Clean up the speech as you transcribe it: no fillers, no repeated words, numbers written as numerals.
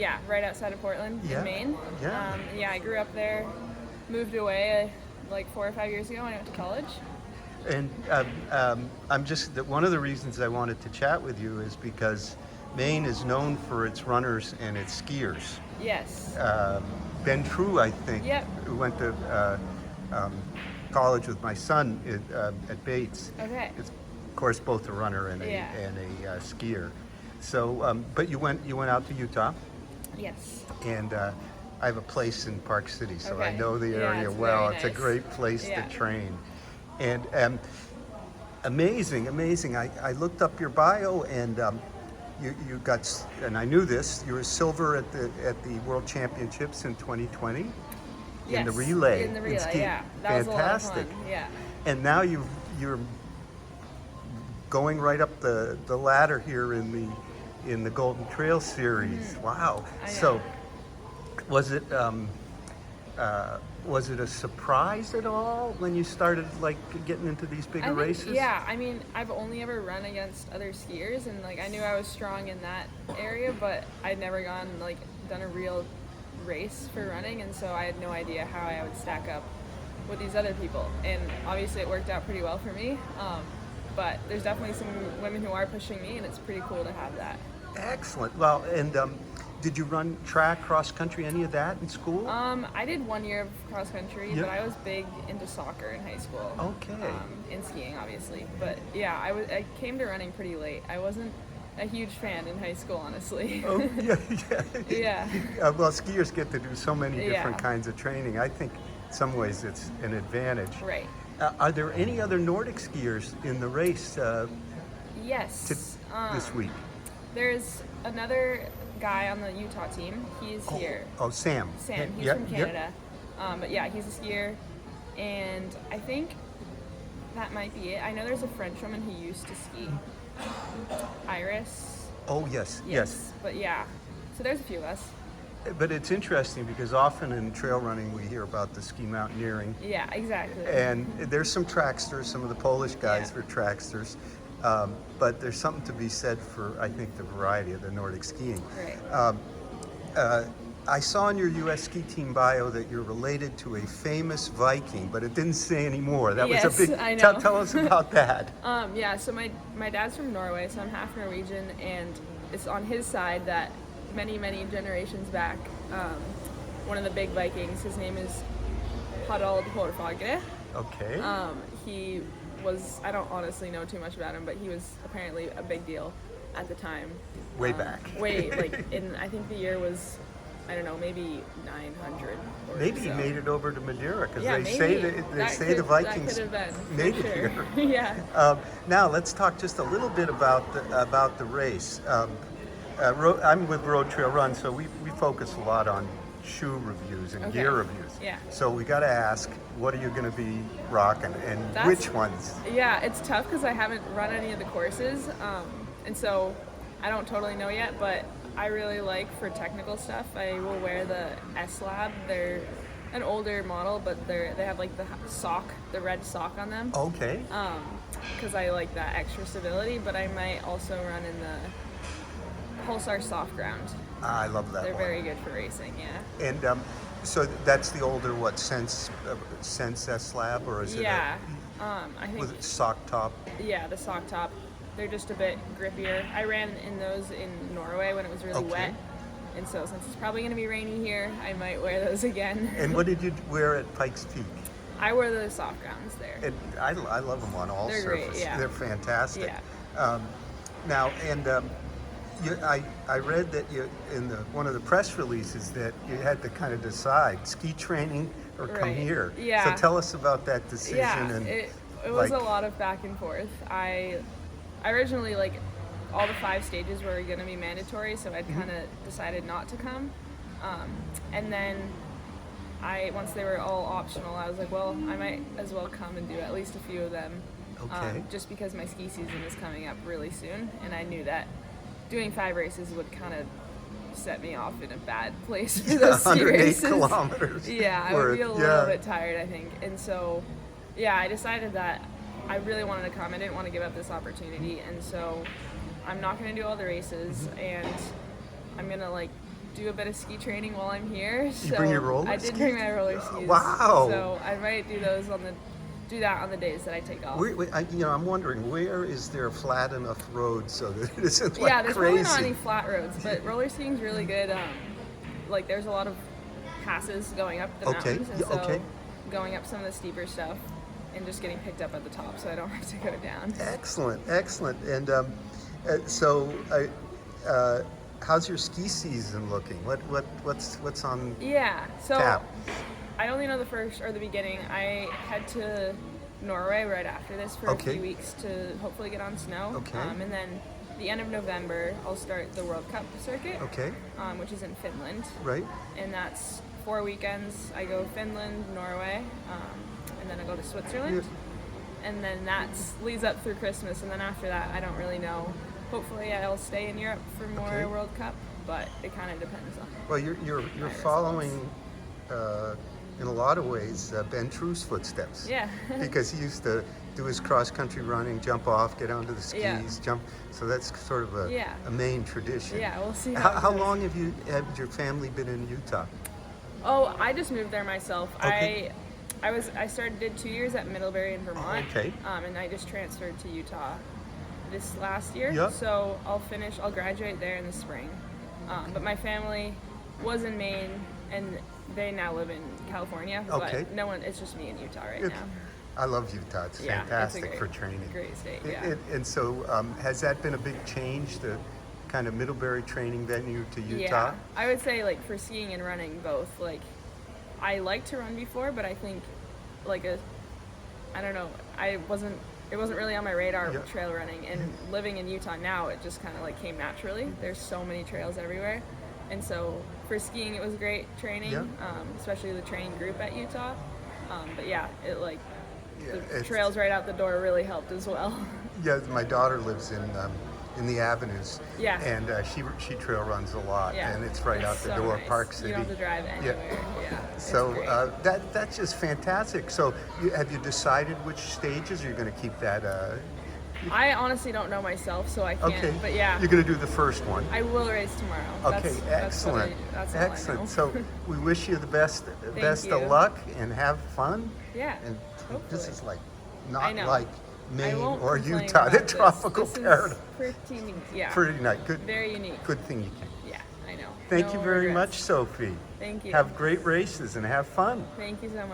Yeah, right outside of Portland Yeah. in Maine. Yeah. I grew up there, moved away like 4 or 5 years ago when I went to college. And one of the reasons I wanted to chat with you is because Maine is known for its runners and its skiers. Yes. Ben True, I think, Yep. who went to um, college with my son at Bates. Okay. Is, of course, both a runner and Yeah. a skier. So, but you went out to Utah, Yes. and I have a place in Park City, so I Okay. know the Yeah, area it's well. very It's a nice. great place Yeah. to train, and amazing. I looked up your bio, and you got, and I knew this. You were silver at the World Championships in 2020 in the Yes, relay. in the relay, skiing. yeah. That was a lot of Fantastic. fun. Yeah. And now you're going right up the ladder here in the Golden Trail Series. Wow. I know. So was it a surprise at all when you started like getting into these bigger races? Yeah, I mean, I've only ever run against other skiers, and like I knew I was strong in that area, but I'd never done a real race for running, and so I had no idea how I would stack up with these other people. And obviously, it worked out pretty well for me. But there's definitely some women who are pushing me, and it's pretty cool to have that. Excellent. Well, and did you run track, cross country, any of that in school? I did 1 year of cross country, Yeah. but I was big into soccer in high school. Okay. And skiing, obviously. But yeah, I came to running pretty late. I wasn't a huge fan in high school, honestly. Oh, yeah, yeah. Yeah. Well, skiers get to do so many different Yeah. kinds of training. I think in some ways it's an advantage. Right. Are there any other Nordic skiers in the race Yes. this week? There's another guy on the Utah team. He's here. Oh, Sam. Sam. He's Yeah, from yeah. Canada. But yeah, he's a skier. And I think that might be it. I know there's a French woman who used to ski. Iris. Oh, yes. But yeah. So there's a few of us. But it's interesting because often in trail running we hear about the ski mountaineering. Yeah, exactly. And there's some tracksters, some of the Polish guys Yeah. are tracksters. But there's something to be said for, I think, the variety of the Nordic skiing. Right. I saw in your U.S. ski team bio that you're related to a famous Viking, but it didn't say any more. That was a Yes, big. I know. Tell us about that. Yeah, so my dad's from Norway, so I'm half Norwegian, and it's on his side that many generations back, one of the big Vikings, his name is Harald Hårfagre. Okay. He was, I don't honestly know too much about him, but he was apparently a big deal at the time. Way back. I think the year was, I don't know, maybe 900 or Maybe so. he made it over to Madeira because Yeah, they maybe. say the Vikings that could have been, made for it sure. here. Yeah. Now let's talk just a little bit about the race. I'm with RoadTrailRun, so we focus a lot on shoe reviews and Okay. gear reviews. Yeah. So we got to ask, what are you going to be rocking, and which ones? Yeah, it's tough because I haven't run any of the courses, and so I don't totally know yet, but I really like, for technical stuff, I will wear the S-Lab. They're an older model, but they have like the red sock on them. Okay. Because I like that extra stability, but I might also run in the Pulsar Soft Ground. I love that They're one. very good for racing, yeah. And so that's the older Sense S-Lab, or is it? Yeah, I think. Was it sock top? Yeah, the sock top. They're just a bit grippier. I ran in those in Norway when it was really Okay. wet. And so since it's probably going to be rainy here, I might wear those again. And what did you wear at Pikes Peak? I wear the soft grounds there. And I love them on all They're great, surfaces. yeah. They're fantastic. Yeah. Now, and I read that you in one of the press releases that you had to kind of decide ski training or come Right. here. Yeah. So tell us about that decision. Yeah, And it was like- a lot of back and forth. I originally, all the 5 stages were going to be mandatory, so I'd kind of decided not to come. And then once they were all optional, I was like, well, I might as well come and do at least a few of them. Okay. Just because my ski season is coming up really soon, and I knew that doing 5 races would kind of set me off in a bad place for those ski 108 races. kilometers. Yeah, I would be a little bit tired, I think. And so, yeah, I decided that I really wanted to come. I didn't want to give up this opportunity, and so I'm not going to do all the races, and I'm going to do a bit of ski training while I'm here. You bring your roller I did skates? bring my roller skis. Wow. So I might do that on the days that I take off. I'm wondering, where is there a flat enough road so that it isn't like Yeah, there's crazy? probably not any flat roads, but roller skiing's really good. Like there's a lot of passes going up the mountains, and so going up some of the steeper stuff and just getting picked up at the top, so I don't have to go down. Excellent. And how's your ski season looking? What's on So tap? I only know the beginning. I head to Norway right after this for a few weeks to hopefully get on snow. Okay. And then the end of November, I'll start the World Cup circuit. Okay. Which is in Finland. Right. And that's 4 weekends. I go Finland, Norway, and then I go to Switzerland. Yeah. And then that leads up through Christmas. And then after that, I don't really know. Hopefully, I'll stay in Europe for more World Cup, but it kind of depends on. Well, you're following. In a lot of ways, Ben True's footsteps. Yeah. Because he used to do his cross-country running, jump off, get onto the skis, jump. So that's sort of a main tradition. Yeah, we'll see. How long have your family been in Utah? Oh, I just moved there myself. Okay. I did 2 years at Middlebury in Vermont. Okay. And I just transferred to Utah this last year. Yeah. So I'll graduate there in the spring. But my family was in Maine, and they now live in California. Okay. But it's just me in Utah right now. I love Utah. It's fantastic for training. Great state, yeah. And so has that been a big change, the kind of Middlebury training venue to Utah? Yeah, I would say like for skiing and running both. Like I liked to run before, but I think I don't know, it wasn't really on my radar with trail running, and living in Utah now, it just kind of like came naturally. There's so many trails everywhere. And so for skiing, it was great training, especially the training group at Utah. But the trails right out the door really helped as well. Yeah, my daughter lives in the Avenues. Yeah. And she trail runs a lot, and it's right out the so door, nice. Park City. You don't have to drive anywhere. Yeah. So that's just fantastic. So have you decided which stages you're going to keep that? I honestly don't know myself, so I can't. Okay. But yeah. You're going to do the first one. I will race tomorrow. Okay, excellent. That's all I know. So we wish you the best you. of luck and have fun. Yeah. And hopefully. this is like I not know. like Maine I won't or complain Utah, about the this. tropical This is paradise. Pretty neat. Yeah. Pretty nice. Good. Very unique. Good thing you can. Yeah, I know. Thank No you very regrets. much, Sophie. Thank you. Have great races and have fun. Thank you so much.